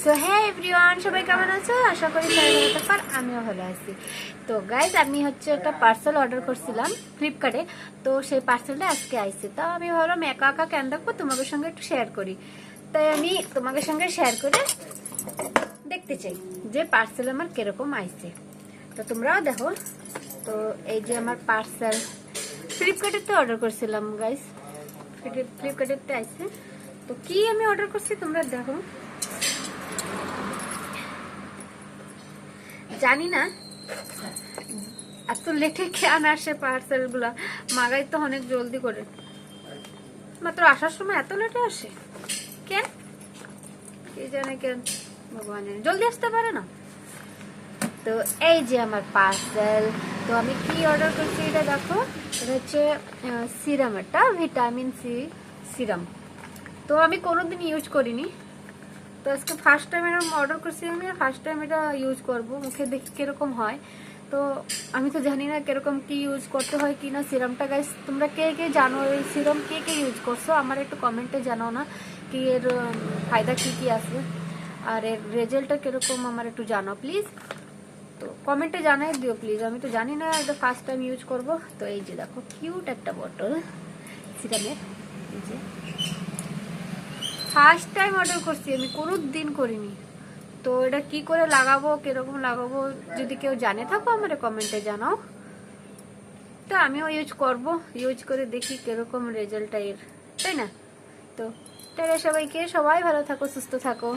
So হ্যাঁ everyone, সবাই কেমন আছো? আশা করি সবাই ভালো থাকো আর আমিও ভালো আছি। তো গাইজ, আমি একটা পার্সেল অর্ডার করছিলাম ফ্লিপকার্টে। তো সেই পার্সেলটা আজকে আইছে। তো আমি ভাবলাম একা একা কেন দেখবো, তোমাদের সঙ্গে একটু শেয়ার করি। তাই আমি তোমাদের সঙ্গে শেয়ার করে দেখতে চাই যে পার্সেল আমার কিরকম আইছে। তো তোমরাও দেখো। তো এই যে আমার পার্সেল ফ্লিপকার্টেতে অর্ডার করছিলাম গাইজ, ফ্লিপকার্টেতে আইছে। তো কি আমি অর্ডার করছি তোমরা দেখো। জানি না এত লেটে কেন আসে পার্সেল গুলা। মাগাই তো অনেক জলদি করে, মাত্র আসার সময় এত লেটে আসে কেন, কে জানে কেন। ভগবানের জলদি আসতে পারে না। তো এই যে আমার পার্সেল। তো আমি কি অর্ডার করছি এটা দেখো। এটা হচ্ছে সিরাম, একটা ভিটামিন সি সিরাম। তো আমি কোনোদিন ইউজ করিনি। তো আজকে ফার্স্ট টাইম এরকম অর্ডার করছি, আমি ফার্স্ট টাইম এটা ইউজ করব, মুখে দেখি কিরকম হয়। তো আমি তো জানি না কিরকম কি ইউজ করতে হয় কি না সিরামটা। গাইস, তোমরা কে কে জানো এই সিরাম, কে কে ইউজ করছো আমার একটু কমেন্টে জানাও না, কি এর ফায়দা কি কি আছে আর এর রেজাল্টটা কিরকম আমার একটু জানাও প্লিজ। তো কমেন্টে জানাই দিও প্লিজ, আমি তো জানি না, এটা ফার্স্ট টাইম ইউজ করব। তো এই যে দেখো কিউট একটা বটল সিরামের, এই যে ফার্স্ট টাইম অর্ডার করছি, আমি কোনো দিন করিনি। তো এটা কি করে লাগাবো, কিরকম লাগাবো, যদি কেউ জানে থাকো আমার কমেন্টে জানাও। তো আমিও ইউজ করব, ইউজ করে দেখি কিরকম রেজাল্টটা এর, তাই না? তো তাহলে সবাইকে, সবাই ভালো থাকো, সুস্থ থাকো।